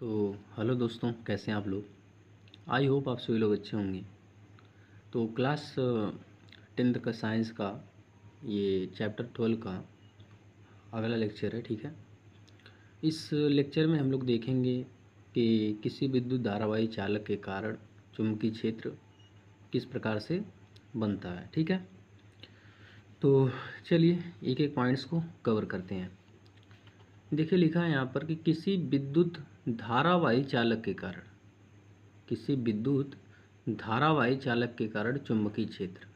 तो हेलो दोस्तों, कैसे हैं आप लोग। आई होप आप सभी लोग अच्छे होंगे। तो क्लास 10th का साइंस का ये चैप्टर 12 का अगला लेक्चर है। ठीक है, इस लेक्चर में हम लोग देखेंगे कि किसी विद्युत धारावाही चालक के कारण चुंबकीय क्षेत्र किस प्रकार से बनता है। ठीक है, तो चलिए एक एक पॉइंट्स को कवर करते हैं। देखिए लिखा है यहाँ पर कि किसी विद्युत धारावाही चालक के कारण, किसी विद्युत धारावाही चालक के कारण चुंबकीय क्षेत्र।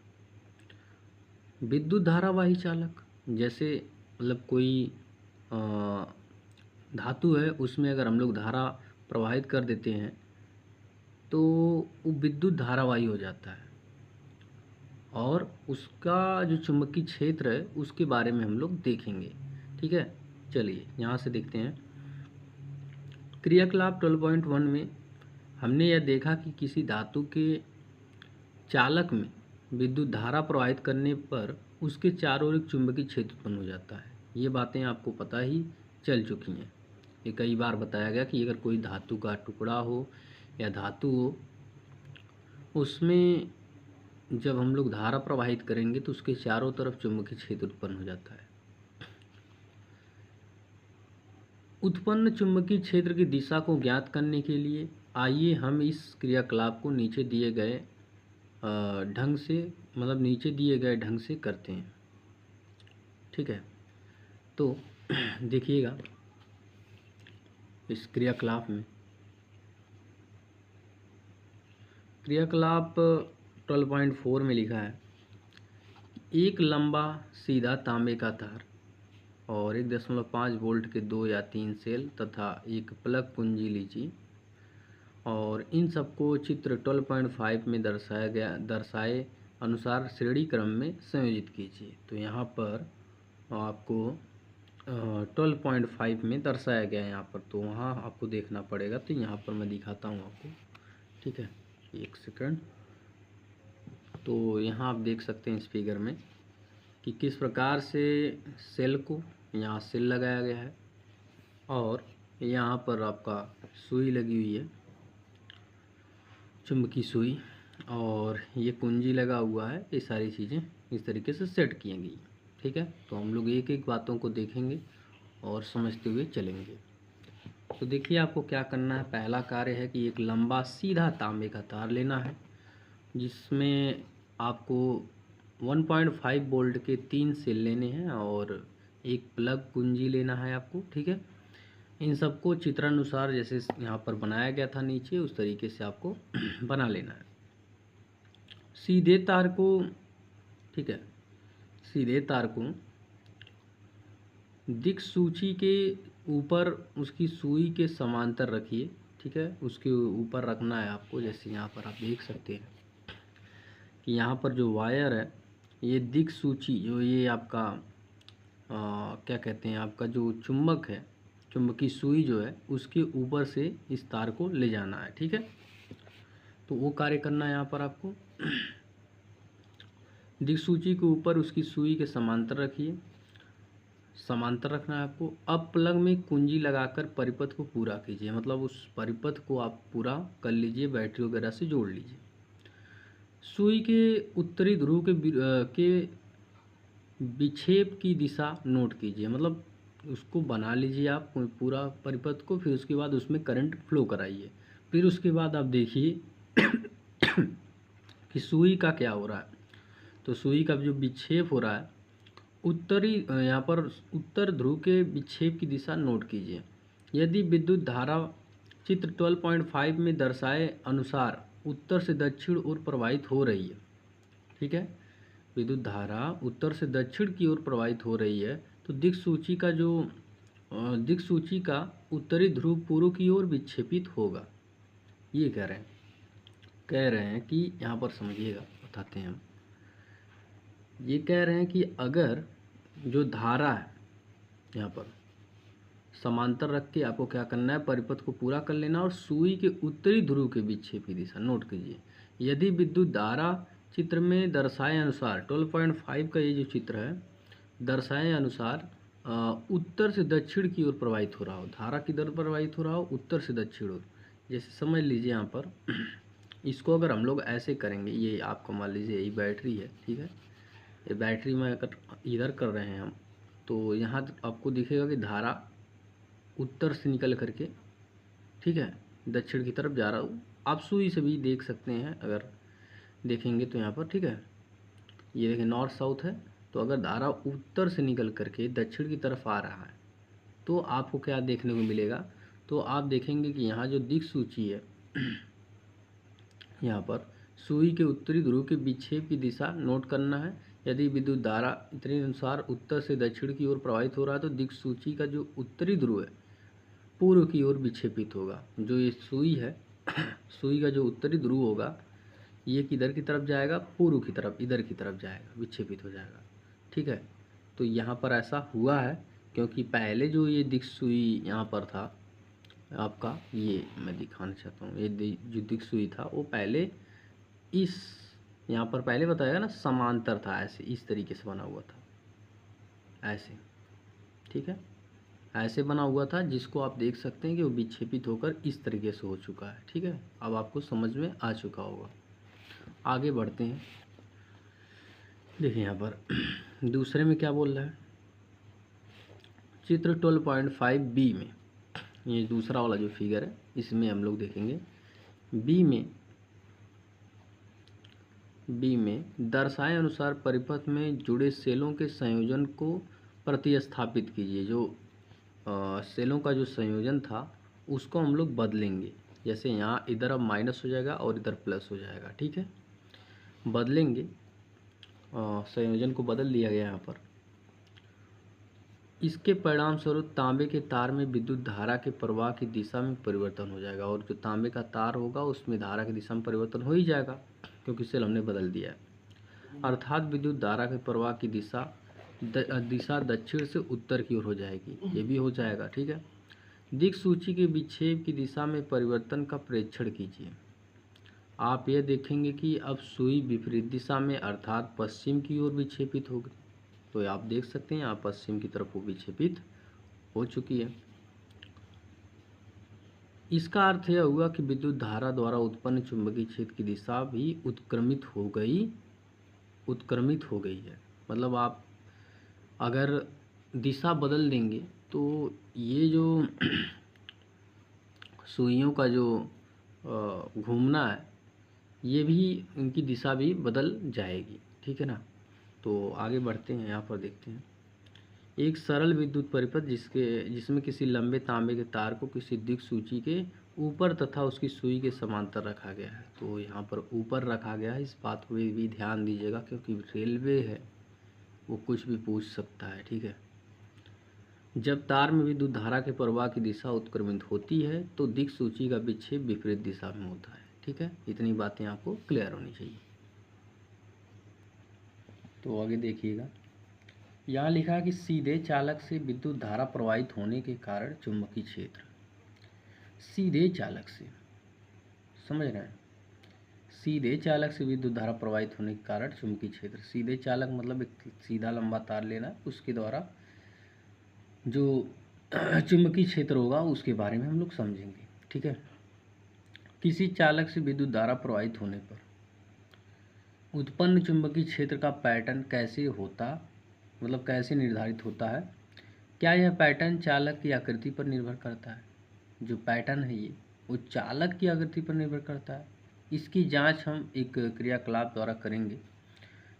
विद्युत धारावाही चालक जैसे मतलब कोई अ, धातु है, उसमें अगर हम लोग धारा प्रवाहित कर देते हैं तो वो विद्युत धारावाही हो जाता है और उसका जो चुंबकीय क्षेत्र है उसके बारे में हम लोग देखेंगे। ठीक है, चलिए यहाँ से देखते हैं। क्रियाकलाप 12.1 में हमने यह देखा कि किसी धातु के चालक में विद्युत धारा प्रवाहित करने पर उसके चारों ओर एक चुंबकीय क्षेत्र उत्पन्न हो जाता है। ये बातें आपको पता ही चल चुकी हैं। ये कई बार बताया गया कि अगर कोई धातु का टुकड़ा हो या धातु हो, उसमें जब हम लोग धारा प्रवाहित करेंगे तो उसके चारों तरफ चुंबकीय क्षेत्र उत्पन्न हो जाता है। उत्पन्न चुंबकीय क्षेत्र की दिशा को ज्ञात करने के लिए आइए हम इस क्रियाकलाप को नीचे दिए गए ढंग से, मतलब नीचे दिए गए ढंग से करते हैं। ठीक है, तो देखिएगा इस क्रियाकलाप में, क्रियाकलाप 12.4 में लिखा है, एक लंबा सीधा तांबे का तार और 1.5 वोल्ट के 2 या 3 सेल तथा एक प्लग कुंजी लीजिए और इन सबको चित्र 12.5 में दर्शाए अनुसार श्रेणी क्रम में संयोजित कीजिए। तो यहाँ पर आपको 12.5 में दर्शाया गया है यहाँ पर, तो वहाँ आपको देखना पड़ेगा। तो यहाँ पर मैं दिखाता हूँ आपको। ठीक है, एक सेकंड। तो यहाँ आप देख सकते हैं इस फिगर में कि किस प्रकार से सेल को यहाँ सेल लगाया गया है और यहाँ पर आपका सुई लगी हुई है, चुंबकीय सुई, और ये कुंजी लगा हुआ है। ये सारी चीज़ें इस तरीके से सेट की गई। ठीक है, तो हम लोग एक एक बातों को देखेंगे और समझते हुए चलेंगे। तो देखिए आपको क्या करना है। पहला कार्य है कि एक लंबा सीधा तांबे का तार लेना है जिसमें आपको 1.5 वोल्ट के 3 सेल लेने हैं और एक प्लग कुंजी लेना है आपको। ठीक है, इन सबको चित्रानुसार जैसे यहाँ पर बनाया गया था नीचे, उस तरीके से आपको बना लेना है। सीधे तार को, ठीक है, सीधे तार को दिक्सूची के ऊपर उसकी सुई के समांतर रखिए। ठीक है, उसके ऊपर रखना है आपको। जैसे यहाँ पर आप देख सकते हैं कि यहाँ पर जो वायर है, ये दिक्सूची, जो ये आपका क्या कहते हैं, आपका जो चुंबक है, चुंबकीय सुई जो है, उसके ऊपर से इस तार को ले जाना है। ठीक है, तो वो कार्य करना है यहाँ पर आपको। दिक्सूची के ऊपर उसकी सुई के समांतर रखिए, समांतर रखना है आपको। अब प्लग में कुंजी लगाकर परिपथ को पूरा कीजिए, मतलब उस परिपथ को आप पूरा कर लीजिए, बैटरी वगैरह से जोड़ लीजिए। सुई के उत्तरी ध्रुव के विक्षेप की दिशा नोट कीजिए, मतलब उसको बना लीजिए आप पूरा परिपथ को। फिर उसके बाद उसमें करंट फ्लो कराइए। फिर उसके बाद आप देखिए कि सुई का क्या हो रहा है। तो सुई का जो विक्षेप हो रहा है, उत्तरी, यहाँ पर उत्तर ध्रुव के विक्षेप की दिशा नोट कीजिए। यदि विद्युत धारा चित्र 12.5 में दर्शाए अनुसार उत्तर से दक्षिण ओर प्रवाहित हो रही है, ठीक है, विद्युत धारा उत्तर से दक्षिण की ओर प्रवाहित हो रही है, तो दिक्सूची का उत्तरी ध्रुव पूर्व की ओर विक्षेपित होगा। ये कह रहे हैं कि यहाँ पर समझिएगा, बताते हैं हम। ये कह रहे हैं कि अगर जो धारा है यहाँ पर समांतर रख के आपको क्या करना है, परिपथ को पूरा कर लेना और सुई के उत्तरी ध्रुव के विक्षेप की दिशा नोट कीजिए। यदि विद्युत धारा चित्र में दर्शाए अनुसार 12.5 का ये जो चित्र है, दर्शाए अनुसार उत्तर से दक्षिण की ओर प्रवाहित हो रहा हो, धारा किधर प्रवाहित हो रहा हो, उत्तर से दक्षिण ओर। जैसे समझ लीजिए यहाँ पर इसको अगर हम लोग ऐसे करेंगे, ये आपको मान लीजिए यही बैटरी है, ठीक है, ये बैटरी में अगर इधर कर रहे हैं हम, तो यहाँ आपको दिखेगा कि धारा उत्तर से निकल करके, ठीक है, दक्षिण की तरफ जा रहा हूँ। आप सुई से भी देख सकते हैं, अगर देखेंगे तो यहाँ पर, ठीक है, ये देखिए नॉर्थ साउथ है, तो अगर धारा उत्तर से निकल करके दक्षिण की तरफ आ रहा है तो आपको क्या देखने को मिलेगा, तो आप देखेंगे कि यहाँ जो दिक्सूची है यहाँ पर सुई के उत्तरी ध्रुव के विक्षेप की दिशा नोट करना है। यदि विद्युत धारा इतने अनुसार उत्तर से दक्षिण की ओर प्रवाहित हो रहा है तो दिक्सूची का जो उत्तरी ध्रुव है पूर्व की ओर विक्षेपित होगा। जो ये सुई है सुई का जो उत्तरी ध्रुव होगा ये किधर की तरफ जाएगा, पूर्व की तरफ, इधर की तरफ जाएगा, विक्षेपित हो जाएगा, ठीक है। तो यहाँ पर ऐसा हुआ है क्योंकि पहले जो ये दिक्सूई यहाँ पर था आपका, ये मैं दिखाना चाहता हूँ, ये जो दिक्सूई था वो पहले इस यहाँ पर पहले बताया ना समांतर था, ऐसे इस तरीके से बना हुआ था, ऐसे, ठीक है, ऐसे बना हुआ था, जिसको आप देख सकते हैं कि वो विक्षेपित होकर इस तरीके से हो चुका है, ठीक है। अब आपको समझ में आ चुका होगा। आगे बढ़ते हैं। देखिए यहाँ पर दूसरे में क्या बोल रहा है, चित्र 12.5 बी में, ये दूसरा वाला जो फिगर है इसमें हम लोग देखेंगे बी में दर्शाए अनुसार परिपथ में जुड़े सेलों के संयोजन को प्रतिस्थापित कीजिए। जो सेलों का जो संयोजन था उसको हम लोग बदलेंगे। जैसे यहाँ इधर अब माइनस हो जाएगा और इधर प्लस हो जाएगा, ठीक है, बदलेंगे, संयोजन को बदल दिया गया यहाँ पर। इसके परिणाम स्वरूप तांबे के तार में विद्युत धारा के प्रवाह की दिशा में परिवर्तन हो जाएगा, और जो तांबे का तार होगा उसमें धारा की दिशा में परिवर्तन हो ही जाएगा क्योंकि सेल हमने बदल दिया है। अर्थात विद्युत धारा के प्रवाह की दिशा दक्षिण से उत्तर की ओर हो जाएगी, ये भी हो जाएगा, ठीक है। दिक्सूची के विक्षेप की दिशा में परिवर्तन का प्रेक्षण कीजिए। आप यह देखेंगे कि अब सुई विपरीत दिशा में अर्थात पश्चिम की ओर विक्षेपित होगी। तो आप देख सकते हैं यहाँ पश्चिम की तरफ वो विक्षेपित हो चुकी है। इसका अर्थ यह हुआ कि विद्युत धारा द्वारा उत्पन्न चुंबकीय क्षेत्र की दिशा भी उत्क्रमित हो गई है। मतलब आप अगर दिशा बदल देंगे तो ये जो सुइयों का जो घूमना है ये भी, इनकी दिशा भी बदल जाएगी, ठीक है ना। तो आगे बढ़ते हैं, यहाँ पर देखते हैं एक सरल विद्युत परिपथ जिसमें किसी लंबे तांबे के तार को किसी दिक्सूची के ऊपर तथा उसकी सुई के समांतर रखा गया है। तो यहाँ पर ऊपर रखा गया है, इस बात को भी ध्यान दीजिएगा क्योंकि रेलवे है, वो कुछ भी पूछ सकता है, ठीक है। जब तार में विद्युत धारा के प्रवाह की दिशा उत्क्रमित होती है तो दिक्सूची का विक्षेप विपरीत दिशा में होता है, ठीक है। इतनी बातें आपको क्लियर होनी चाहिए। तो आगे देखिएगा, यहाँ लिखा है कि सीधे चालक से विद्युत धारा प्रवाहित होने के कारण चुंबकीय क्षेत्र, सीधे चालक से, समझ रहे हैं, सीधे चालक से विद्युत धारा प्रवाहित होने के कारण चुंबकीय क्षेत्र। सीधे चालक मतलब एक सीधा लंबा तार लेना, उसके द्वारा जो चुंबकीय क्षेत्र होगा उसके बारे में हम लोग समझेंगे, ठीक है। किसी चालक से विद्युत धारा प्रवाहित होने पर उत्पन्न चुंबकीय क्षेत्र का पैटर्न कैसे होता, मतलब कैसे निर्धारित होता है। क्या यह पैटर्न चालक की आकृति पर निर्भर करता है। जो पैटर्न है ये वो चालक की आकृति पर निर्भर करता है। इसकी जांच हम एक क्रियाकलाप द्वारा करेंगे।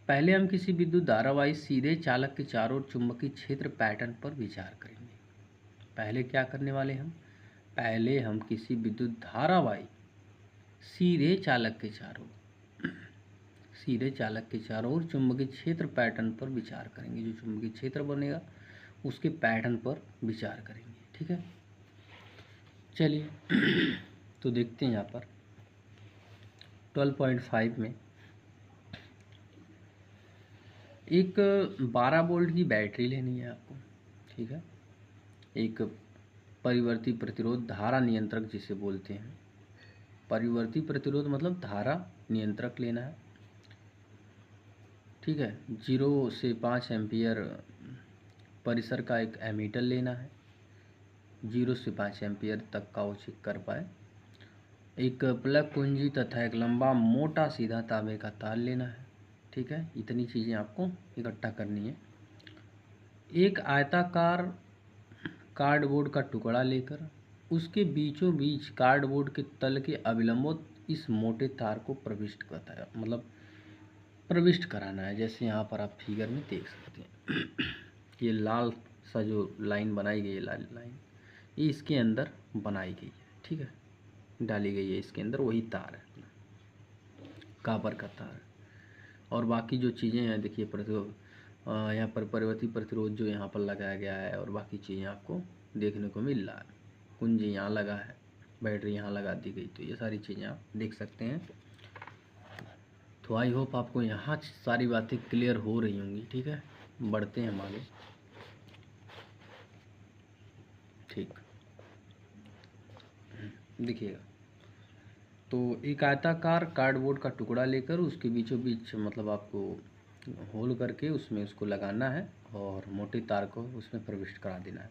पहले हम किसी विद्युत धारावाही सीधे चालक के चारों ओर चुंबकीय क्षेत्र पैटर्न पर विचार करेंगे। पहले क्या करने वाले हम, पहले हम किसी विद्युत धारावाही सीधे चालक के चारों ओर चुंबकीय क्षेत्र पैटर्न पर विचार करेंगे। जो चुंबकीय क्षेत्र बनेगा उसके पैटर्न पर विचार करेंगे, ठीक है। चलिए तो देखते हैं यहाँ पर 12.5 में एक 12 वोल्ट की बैटरी लेनी है आपको, ठीक है। एक परिवर्ती प्रतिरोध धारा नियंत्रक जिसे बोलते हैं, परिवर्ती प्रतिरोध मतलब धारा नियंत्रक लेना है, ठीक है। 0 से 5 एम्पियर परिसर का एक एमीटर लेना है, 0 से 5 एम्पियर तक का वो चेक कर पाए। एक प्लग कुंजी तथा एक लंबा मोटा सीधा तांबे का तार लेना है। ठीक है, इतनी चीज़ें आपको इकट्ठा करनी है। एक आयताकार कार्डबोर्ड का टुकड़ा लेकर उसके बीचों बीच कार्डबोर्ड के तल के अविलंबोत इस मोटे तार को प्रविष्ट करता है, मतलब प्रविष्ट कराना है। जैसे यहाँ पर आप फिगर में देख सकते हैं ये लाल सा जो लाइन बनाई गई है, लाल लाइन, ये इसके अंदर बनाई गई है। ठीक है, डाली गई है इसके अंदर, वही तार है, कापर का तार। और बाकी जो चीज़ें हैं देखिए, यहाँ पर परिवर्ती प्रतिरोध जो यहाँ पर लगाया गया है, और बाकी चीज़ें आपको देखने को मिल रहा है। कुंजी यहाँ लगा है, बैटरी यहाँ लगा दी गई, तो ये सारी चीज़ें आप देख सकते हैं। तो आई होप आपको यहाँ सारी बातें क्लियर हो रही होंगी। ठीक है, बढ़ते हैं हम आगे। ठीक, देखिएगा, तो एक आयताकार कार्डबोर्ड का टुकड़ा लेकर उसके बीचों बीच मतलब आपको होल करके उसमें उसको लगाना है और मोटे तार को उसमें प्रविष्ट करा देना है।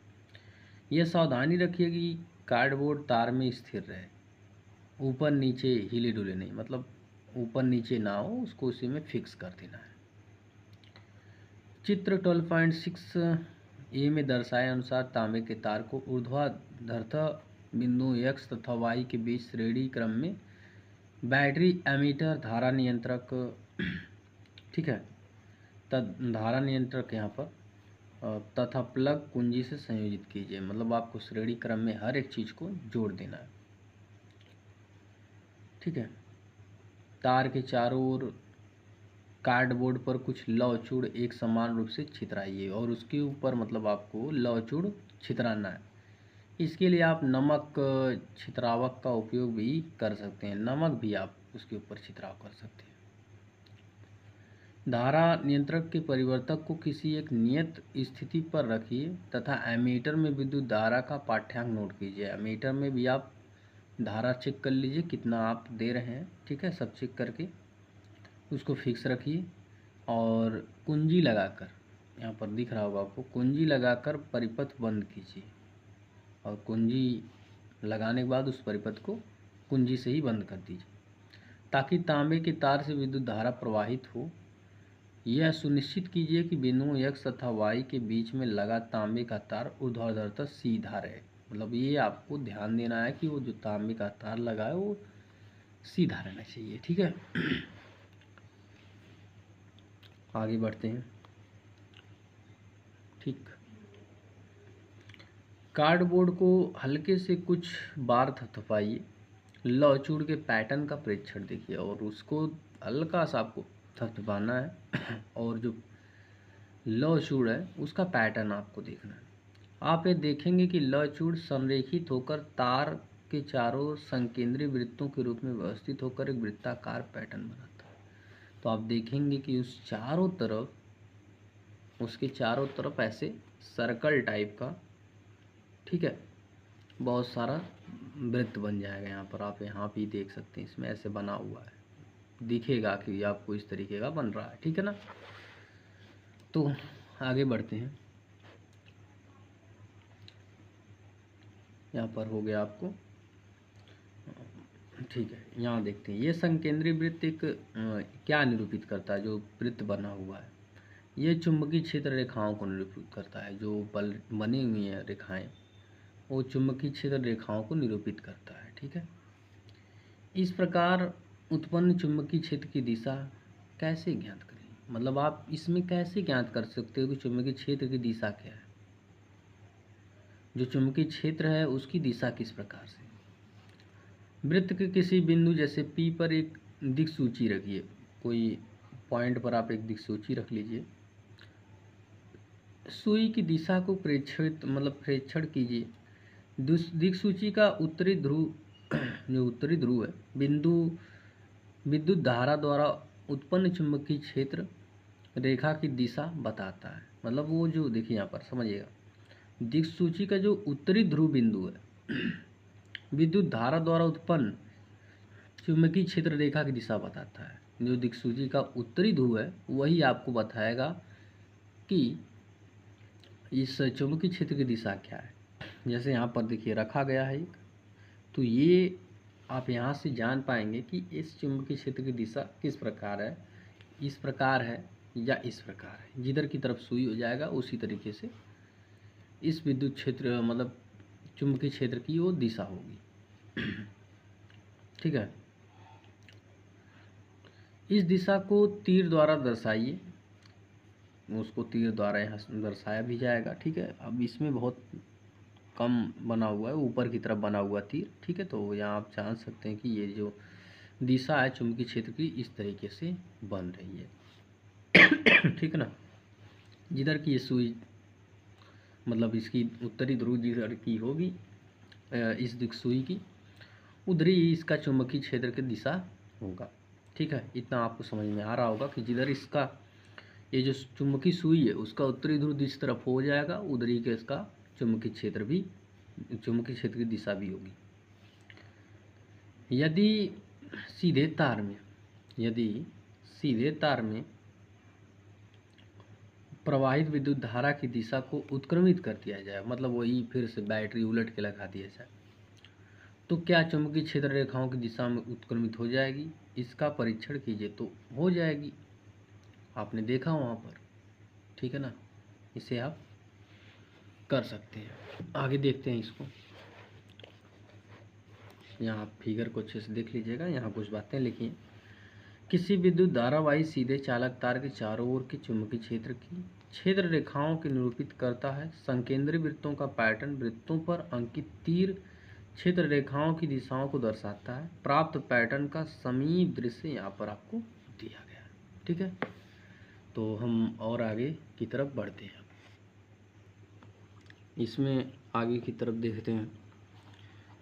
यह सावधानी रखिए कि कार्डबोर्ड तार में स्थिर रहे, ऊपर नीचे हिले डुले नहीं, मतलब ऊपर नीचे ना हो, उसको उसी में फिक्स कर देना है। चित्र 12.6 ए में दर्शाए अनुसार तांबे के तार को ऊर्ध्वाधर बिंदु x तथा y के बीच श्रेणी क्रम में बैटरी एमीटर धारा नियंत्रक, ठीक है, धारा नियंत्रक यहाँ पर तथा प्लग कुंजी से संयोजित कीजिए। मतलब आपको श्रेणी क्रम में हर एक चीज़ को जोड़ देना है। ठीक है, तार के चारों ओर कार्डबोर्ड पर कुछ लौहचूड़ एक समान रूप से छितराइए और उसके ऊपर मतलब आपको लौहचूड़ छितराना है। इसके लिए आप नमक छितरावक का उपयोग भी कर सकते हैं, नमक भी आप उसके ऊपर छितराव कर सकते हैं। धारा नियंत्रक के परिवर्तक को किसी एक नियत स्थिति पर रखिए तथा एमीटर में विद्युत धारा का पाठ्यांक नोट कीजिए। एमीटर में भी आप धारा चेक कर लीजिए कितना आप दे रहे हैं। ठीक है, सब चेक करके उसको फिक्स रखिए और कुंजी लगाकर, यहाँ पर दिख रहा होगा आपको, कुंजी लगाकर परिपथ बंद कीजिए और कुंजी लगाने के बाद उस परिपथ को कुंजी से ही बंद कर दीजिए ताकि तांबे के तार से विद्युत धारा प्रवाहित हो। यह सुनिश्चित कीजिए कि बिंदुओं x तथा y के बीच में लगा तांबे का तार ऊर्ध्वाधर सीधा रहे। मतलब ये आपको ध्यान देना है कि वो जो तांबे का तार लगा है वो सीधा रहना चाहिए। ठीक है, आगे बढ़ते हैं। ठीक, कार्डबोर्ड को हल्के से कुछ बार थपथपाइए, लौहचूड़ के पैटर्न का परीक्षण देखिए और उसको हल्का सा आपको थपथपाना है और जो लौहचूड़ है उसका पैटर्न आपको देखना है। आप ये देखेंगे कि लौहचूड़ संरेखित होकर तार के चारों संकेंद्रीय वृत्तों के रूप में व्यवस्थित होकर एक वृत्ताकार पैटर्न बनाता है। तो आप देखेंगे कि उस चारों तरफ, उसके चारों तरफ ऐसे सर्कल टाइप का, ठीक है, बहुत सारा वृत्त बन जाएगा। यहाँ पर आप यहाँ भी देख सकते हैं, इसमें ऐसे बना हुआ है, दिखेगा कि आपको इस तरीके का बन रहा है। ठीक है ना, तो आगे बढ़ते हैं। यहाँ पर हो गया आपको, ठीक है, यहाँ देखते हैं ये संकेंद्रीय वृत्त एक क्या निरूपित करता है। जो वृत्त बना हुआ है ये चुंबकीय क्षेत्र रेखाओं को निरूपित करता है। जो बनी हुई हैं रेखाएं वो चुंबकीय क्षेत्र रेखाओं को निरूपित करता है। ठीक है, इस प्रकार उत्पन्न चुंबकीय क्षेत्र की दिशा कैसे ज्ञात करें, मतलब आप इसमें कैसे ज्ञात कर सकते हो कि चुंबकीय क्षेत्र की दिशा क्या है, जो चुंबकीय क्षेत्र है उसकी दिशा किस प्रकार से। वृत्त के किसी बिंदु जैसे P पर एक दिक्सूची रखिए, कोई पॉइंट पर आप एक दिक्सूची रख लीजिए। सुई की दिशा को प्रेक्षण कीजिए। दिक्सूची का उत्तरी ध्रुव जो उत्तरी ध्रुव है बिंदु विद्युत धारा द्वारा उत्पन्न चुंबकीय क्षेत्र रेखा की दिशा बताता है। मतलब वो जो देखिए यहाँ पर समझिएगा, दिक्सूची का जो उत्तरी ध्रुव बिंदु है विद्युत धारा द्वारा उत्पन्न चुंबकीय क्षेत्र रेखा की दिशा बताता है। जो दिक्सूची का उत्तरी ध्रुव है वही आपको बताएगा कि इस चुंबकीय क्षेत्र की दिशा क्या है। जैसे यहाँ पर देखिए रखा गया है एक, तो ये आप यहाँ से जान पाएंगे कि इस चुंबकीय क्षेत्र की दिशा किस प्रकार है, इस प्रकार है या इस प्रकार है। जिधर की तरफ सुई हो जाएगा उसी तरीके से इस विद्युत क्षेत्र मतलब चुंबकीय क्षेत्र की वो दिशा होगी। ठीक है, इस दिशा को तीर द्वारा दर्शाइए, उसको तीर द्वारा यहाँ दर्शाया भी जाएगा। ठीक है, अब इसमें बहुत कम बना हुआ है, ऊपर की तरफ बना हुआ तीर। ठीक है, तो यहाँ आप जान सकते हैं कि ये जो दिशा है चुंबकीय क्षेत्र की इस तरीके से बन रही है। ठीक है ना, जिधर की ये सुई मतलब इसकी उत्तरी ध्रुव जिधर की होगी इस दिख सुई की, उधर ही इसका चुंबकीय क्षेत्र की दिशा होगा। ठीक है, इतना आपको समझ में आ रहा होगा कि जिधर इसका ये जो चुंबकीय सुई है उसका उत्तरी ध्रुव जिस तरफ हो जाएगा उधर ही के इसका चुंबकीय क्षेत्र भी, चुंबकीय क्षेत्र की दिशा भी होगी। यदि सीधे तार में प्रवाहित विद्युत धारा की दिशा को उत्क्रमित कर दिया जाए, मतलब वही फिर से बैटरी उलट के लगा दिया जाए, तो क्या चुंबकीय क्षेत्र रेखाओं की दिशा में उत्क्रमित हो जाएगी। इसका परीक्षण कीजिए तो हो जाएगी, आपने देखा वहाँ पर। ठीक है ना, इसे आप कर सकते हैं। आगे देखते हैं इसको, यहाँ फिगर को अच्छे से देख लीजिएगा, यहाँ कुछ बातें लिखी हैं। किसी विद्युत धारावाही सीधे चालक तार के चारों ओर के चुंबकीय क्षेत्र की क्षेत्र रेखाओं को निरूपित करता है। संकेंद्री वृत्तों का पैटर्न वृत्तों पर अंकित तीर क्षेत्र रेखाओं की दिशाओं को दर्शाता है। प्राप्त पैटर्न का समीप दृश्य यहाँ पर आपको दिया गया है। ठीक है, तो हम और आगे की तरफ बढ़ते हैं। इसमें आगे की तरफ देखते हैं,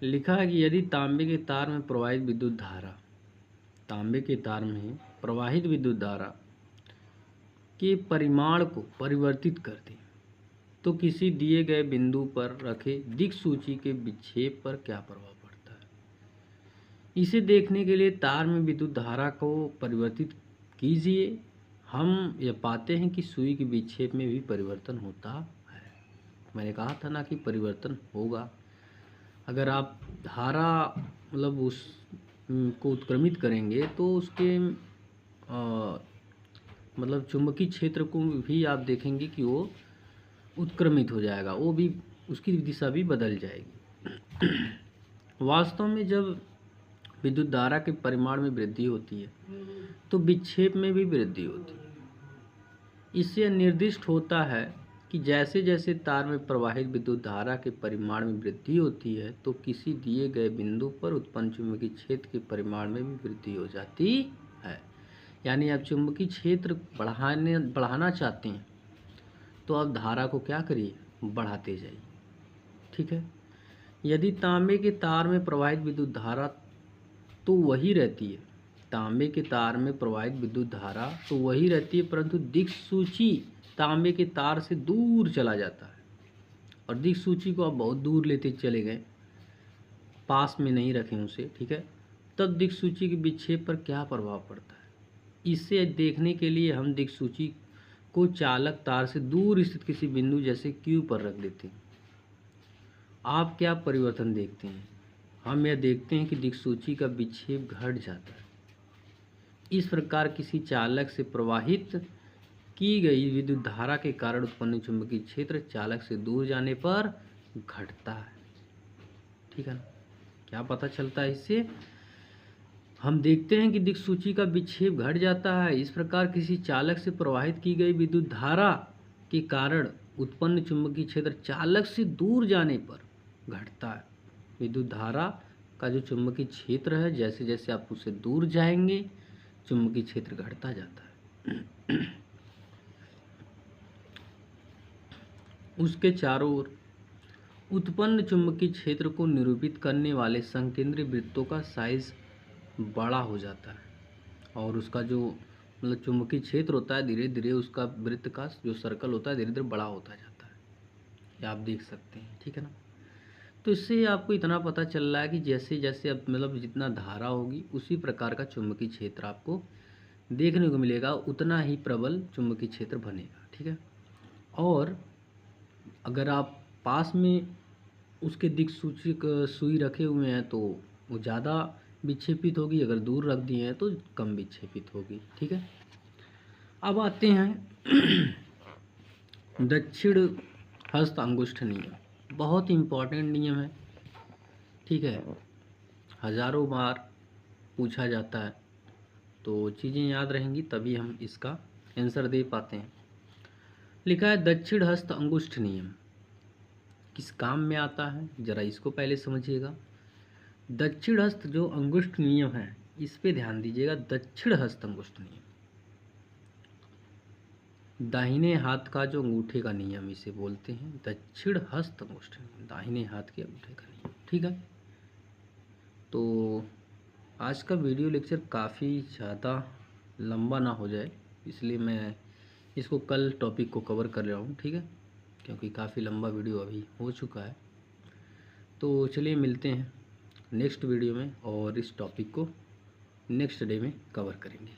लिखा है कि यदि तांबे के तार में प्रवाहित विद्युत धारा, तांबे के तार में प्रवाहित विद्युत धारा के परिमाण को परिवर्तित कर दें तो किसी दिए गए बिंदु पर रखे दिक्सूची के विक्षेप पर क्या प्रभाव पड़ता है। इसे देखने के लिए तार में विद्युत धारा को परिवर्तित कीजिए। हम यह पाते हैं कि सुई के विक्षेप में भी परिवर्तन होता है। मैंने कहा था ना कि परिवर्तन होगा। अगर आप धारा मतलब उस को उत्क्रमित करेंगे तो उसके मतलब चुंबकीय क्षेत्र को भी आप देखेंगे कि वो उत्क्रमित हो जाएगा, वो भी उसकी दिशा भी बदल जाएगी। वास्तव में जब विद्युत धारा के परिमाण में वृद्धि होती है तो विक्षेप में भी वृद्धि होती है। इससे निर्दिष्ट होता है कि जैसे जैसे तार में प्रवाहित विद्युत धारा के परिमाण में वृद्धि होती है तो किसी दिए गए बिंदु पर उत्पन्न चुंबकीय क्षेत्र के परिमाण में भी वृद्धि हो जाती है। यानी आप चुंबकीय क्षेत्र बढ़ाना चाहते हैं तो आप धारा को क्या करिए, बढ़ाते जाइए। ठीक है, यदि तांबे के तार में प्रवाहित विद्युत धारा तो वही रहती है, तांबे के तार में प्रवाहित विद्युत धारा तो वही रहती है, परंतु दिक्सूची तांबे के तार से दूर चला जाता है और दिक्सूची को आप बहुत दूर लेते चले गए, पास में नहीं रखें उसे। ठीक है, तब दिक्सूची के विक्षेप पर क्या प्रभाव पड़ता है, इसे देखने के लिए हम दिक्सूची को चालक तार से दूर स्थित किसी बिंदु जैसे Q पर रख देते हैं। आप क्या परिवर्तन देखते हैं, हम यह देखते हैं कि दिक्सूची का विक्षेप घट जाता है। इस प्रकार किसी चालक से प्रवाहित की गई विद्युत धारा के कारण उत्पन्न चुंबकीय क्षेत्र चालक से दूर जाने पर घटता है। ठीक है ना, क्या पता चलता है इससे, हम देखते हैं कि दिक्सूची का विक्षेप घट जाता है। इस प्रकार किसी चालक से प्रवाहित की गई विद्युत धारा के कारण उत्पन्न चुंबकीय क्षेत्र चालक से दूर जाने पर घटता है। विद्युत धारा का जो चुंबकीय क्षेत्र है, जैसे जैसे आप उससे दूर जाएंगे चुंबकीय क्षेत्र घटता जाता है। उसके चारों ओर उत्पन्न चुंबकीय क्षेत्र को निरूपित करने वाले संकेंद्री वृत्तों का साइज बड़ा हो जाता है और उसका जो मतलब चुंबकीय क्षेत्र होता है धीरे धीरे उसका वृत्त का जो सर्कल होता है धीरे धीरे बड़ा होता जाता है, ये आप देख सकते हैं। ठीक है ना, तो इससे आपको इतना पता चल रहा है कि जैसे जैसे अब मतलब जितना धारा होगी उसी प्रकार का चुंबकीय क्षेत्र आपको देखने को मिलेगा, उतना ही प्रबल चुंबकीय क्षेत्र बनेगा। ठीक है, और अगर आप पास में उसके दिक्सूचक सुई रखे हुए हैं तो वो ज़्यादा विक्षेपित होगी, अगर दूर रख दिए हैं तो कम विक्षेपित होगी। ठीक है, अब आते हैं दक्षिण हस्त अंगुष्ठ नियम। बहुत इम्पॉर्टेंट नियम है। ठीक है, हजारों बार पूछा जाता है, तो चीज़ें याद रहेंगी तभी हम इसका आंसर दे पाते हैं। लिखा है दक्षिण हस्त अंगुष्ठ नियम किस काम में आता है, जरा इसको पहले समझिएगा। दक्षिण हस्त जो अंगुष्ठ नियम है इस पे ध्यान दीजिएगा। दक्षिण हस्त अंगुष्ठ नियम, दाहिने हाथ का जो अंगूठे का नियम इसे बोलते हैं दक्षिण हस्त अंगुष्ठ नियम, दाहिने हाथ के अंगूठे का नियम। ठीक है, तो आज का वीडियो लेक्चर काफ़ी ज़्यादा लंबा ना हो जाए इसलिए मैं इसको कल टॉपिक को कवर कर रहा हूँ। ठीक है, क्योंकि काफ़ी लंबा वीडियो अभी हो चुका है। तो चलिए मिलते हैं नेक्स्ट वीडियो में और इस टॉपिक को नेक्स्ट डे में कवर करेंगे।